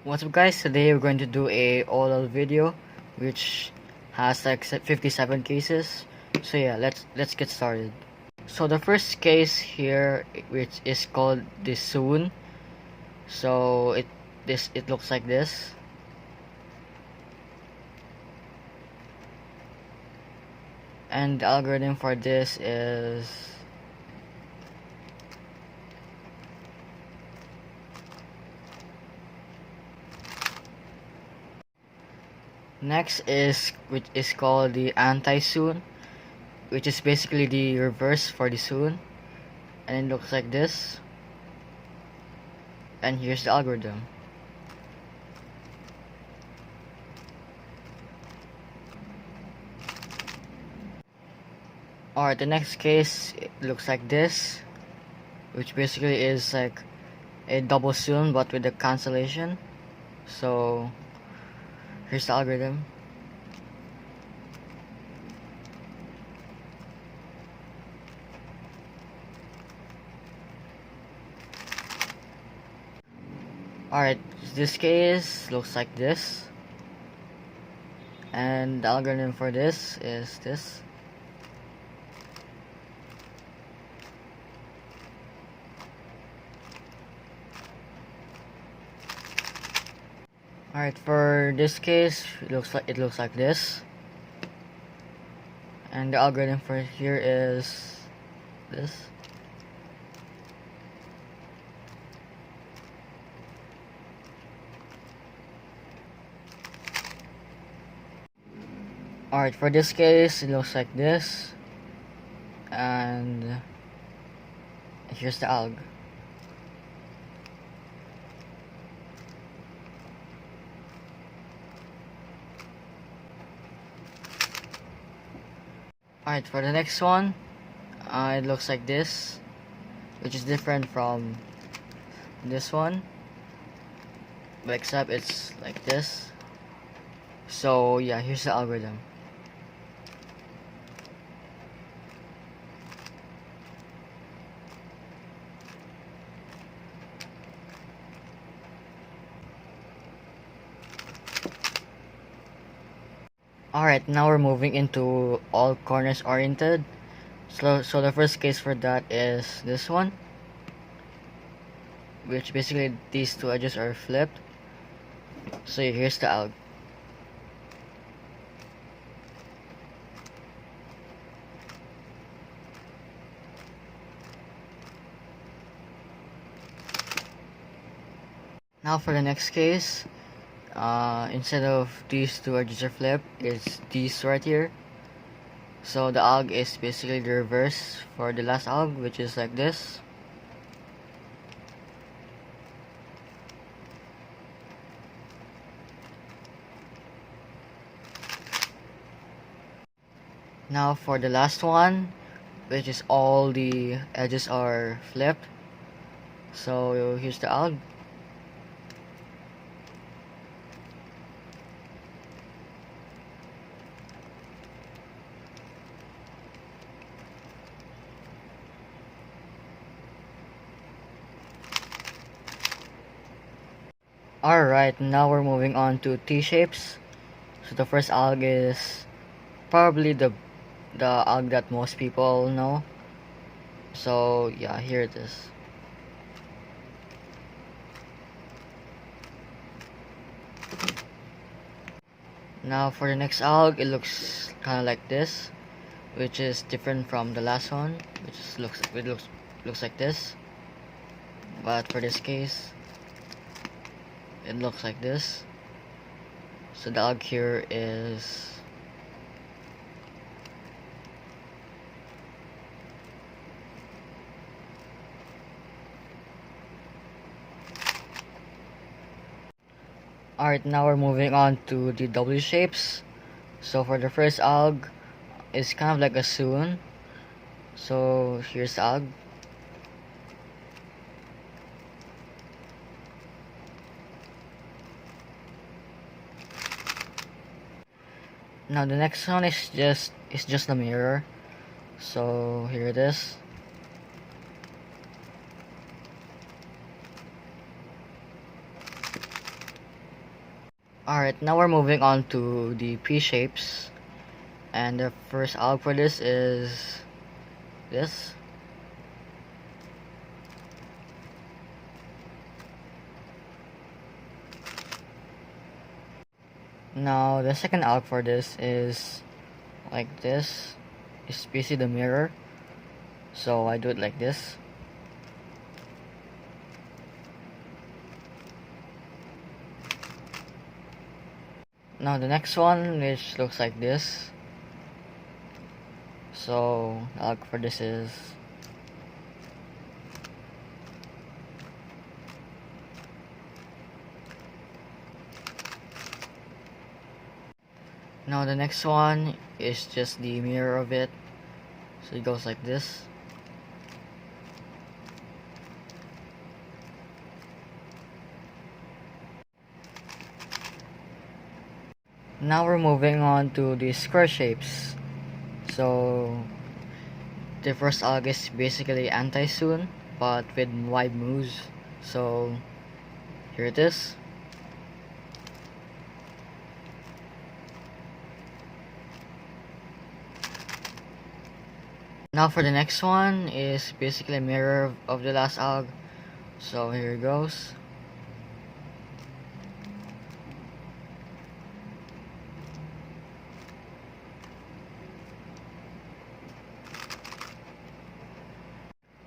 What's up guys, today we're going to do a OLL video which has like 57 cases. So yeah, let's get started. So the first case here, which is called the soon. So it looks like this. And the algorithm for this is next is which is called the anti-soon, which is basically the reverse for the soon, and it looks like this. And here's the algorithm. Alright, the next case, it looks like this, which basically is like a double soon but with the cancellation. So here's the algorithm. Alright, this case looks like this, and the algorithm for this is this. Alright, for this case, it looks like this, and the algorithm for here is this. Alright, for this case, it looks like this, and here's the alg. Alright, for the next one, it looks like this, which is different from this one, but except it's like this. So yeah, here's the algorithm. Alright, now we're moving into all corners oriented. So the first case for that is this one, which basically these two edges are flipped. So here's the alg. Now for the next case, instead of these two edges are flipped, it's these right here. So the alg is basically the reverse for the last alg, which is like this. Now for the last one, which is all the edges are flipped. So here's the alg. Alright, now we're moving on to T-shapes. So the first alg is probably the alg that most people know. So yeah, here it is. Now for the next alg, it looks kind of like this, which is different from the last one, which looks like this. But for this case, it looks like this. So the alg here is alright, now we're moving on to the W shapes. So for the first alg, it's kind of like a soon. So here's the alg. Now the next one is just the mirror. So here it is. Alright, now we're moving on to the P shapes. And the first alg for this is this. Now the second alg for this is like this. It's basically the mirror. So I do it like this. Now the next one, which looks like this. So the alg for this is now the next one is just the mirror of it. So it goes like this. Now we're moving on to the square shapes. So the first alg is basically anti-soon, but with wide moves. So here it is. Now for the next one is basically a mirror of the last alg. So here it goes.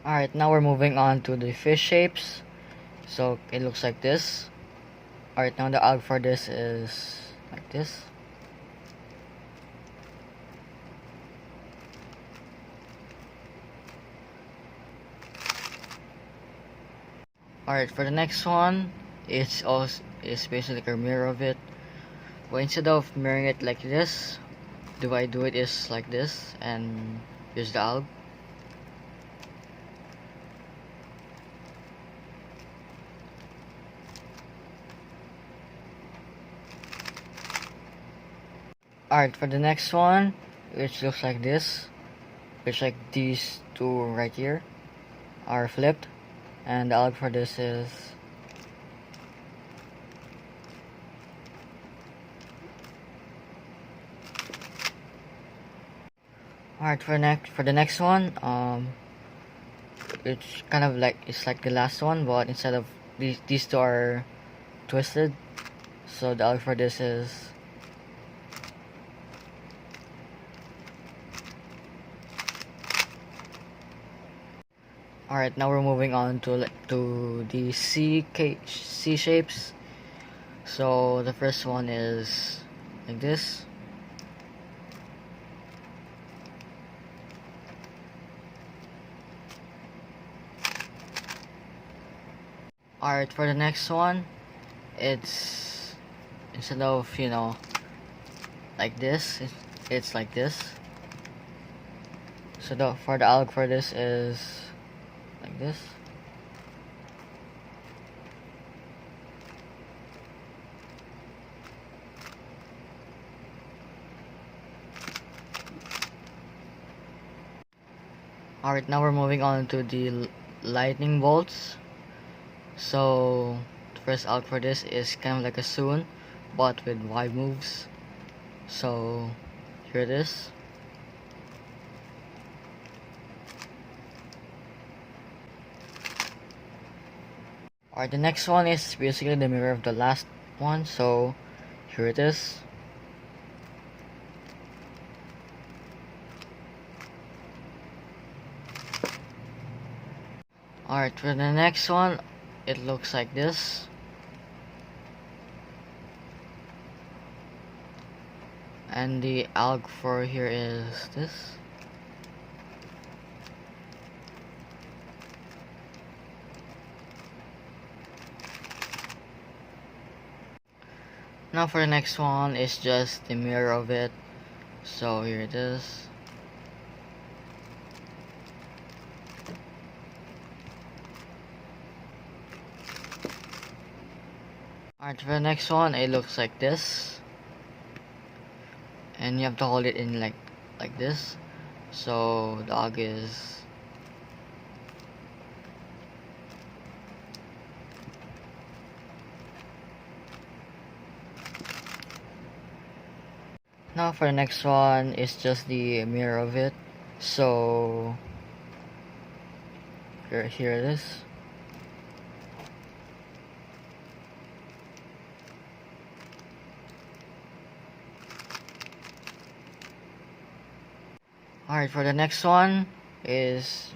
Alright, now we're moving on to the fish shapes. So it looks like this. Alright, now the alg for this is like this. Alright, for the next one, it's basically like a mirror of it. But instead of mirroring it like this, the way I do it is like this, and here's the alg. Alright, for the next one, which looks like this, which like these two right here are flipped, and the alg for this is alright. For the next one, it's kind of like it's like the last one, but instead of these two are twisted, so the alg for this is alright. Now we're moving on to the C shapes. So the first one is like this. Alright, for the next one, it's instead of like this, it's like this. So for the alg for this is like this. Alright, now we're moving on to the lightning bolts. So the first alg for this is kind of like a soon, but with wide moves. So here it is. Alright, the next one is basically the mirror of the last one, so here it is. Alright, for the next one, it looks like this. And the alg for here is this. Now for the next one is just the mirror of it. So here it is. Alright, for the next one, it looks like this. And you have to hold it in like this. So the alg is Now for the next one is just the mirror of it. So here it is. Alright, for the next one is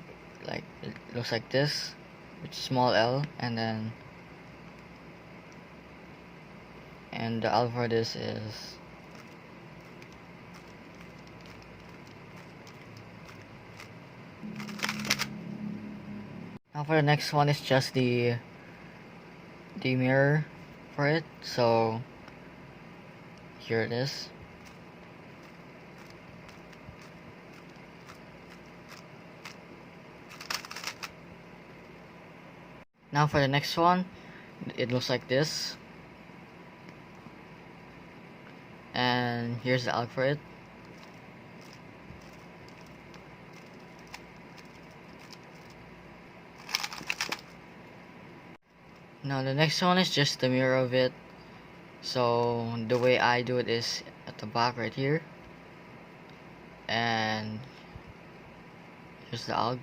like, it looks like this, with small L, and the L for this is now for the next one is just the mirror for it. So here it is. Now for the next one, it looks like this, and here's the out for it. Now the next one is just the mirror of it. So the way I do it is at the back right here, and here's the out.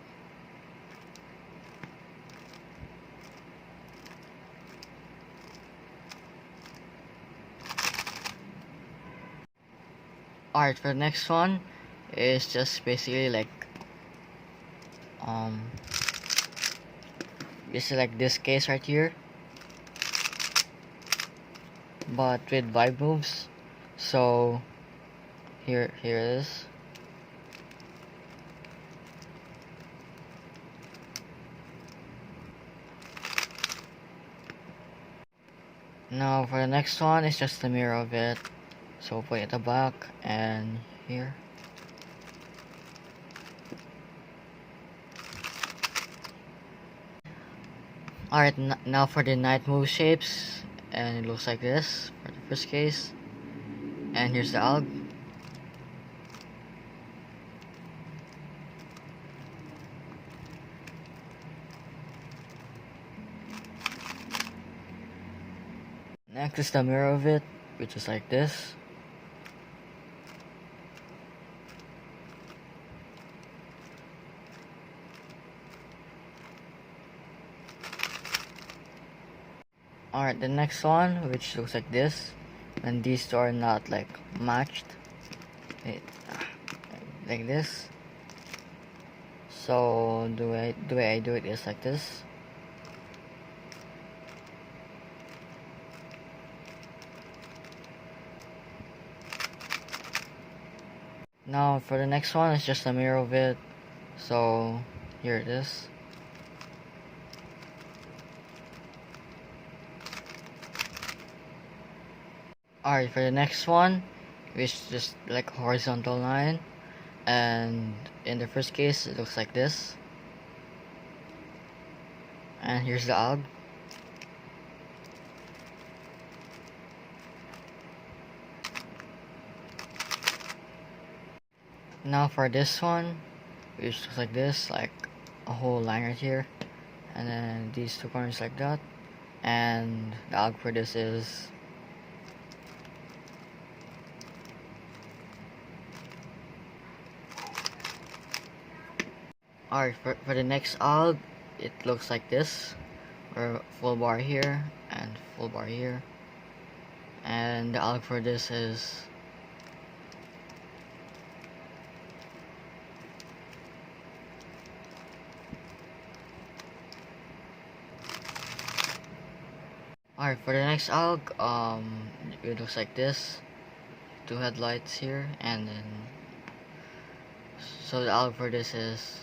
Alright, for the next one is just basically like it's like this case right here, but with vibe moves. So here it is. Now for the next one it's just the mirror of it. So put it at the back and here. Alright, now for the night move shapes, and it looks like this for the first case. And here's the alg. Next is the mirror of it, which is like this. Alright, the next one, which looks like this, and these two are not like matched, like this. So the way I do it is like this. Now for the next one, it's just a mirror of it. So here it is. Alright, for the next one, it's just like a horizontal line, and in the first case it looks like this. And here's the alg. Now for this one, which looks like this, like a whole line right here, and then these two corners like that, and the alg for this is alright. For the next alg, it looks like this, or full bar here and full bar here, and the alg for this is alright. For the next alg, it looks like this, two headlights here, and then so the alg for this is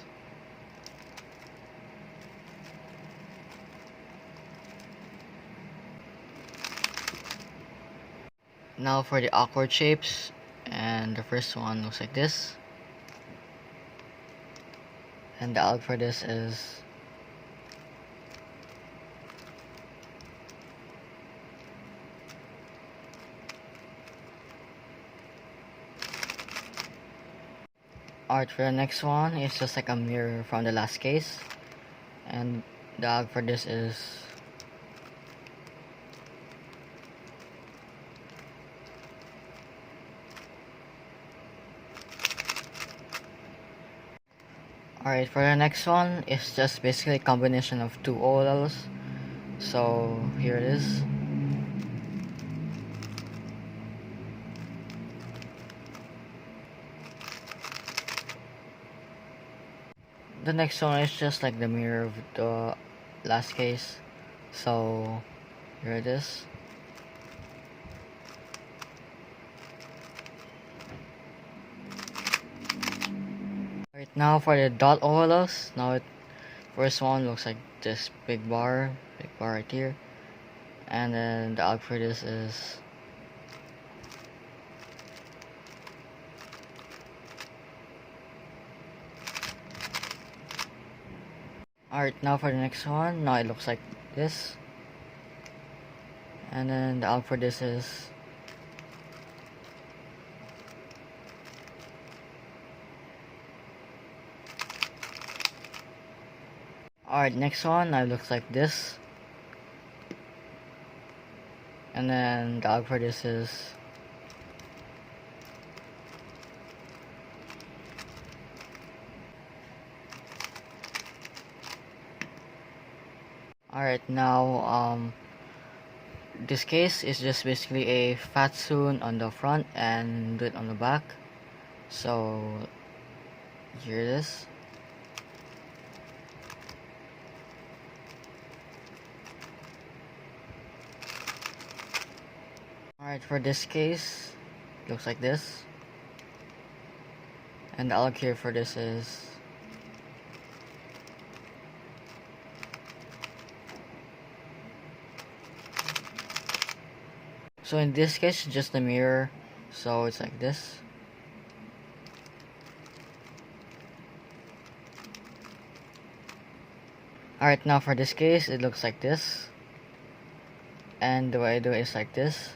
now for the awkward shapes, and the first one looks like this, and the alg for this is alright. For the next one, it's just like a mirror from the last case, and the alg for this is Alright, for the next one, it's just basically a combination of two OLLs. So here it is. The next one is just like the mirror of the last case. So here it is. Right now for the dot OLLs, first one looks like this big bar right here, and then the output for this is alright. Now for the next one, now it looks like this, and then the output for this is alright. Next one, now it looks like this, and then the output for this is alright. Now this case is just basically a fat soon on the front and do it on the back. So here it is. Alright, for this case, looks like this. And the alloc here for this is so in this case, just the mirror. So it's like this. Alright, now for this case, it looks like this. And the way I do it is like this.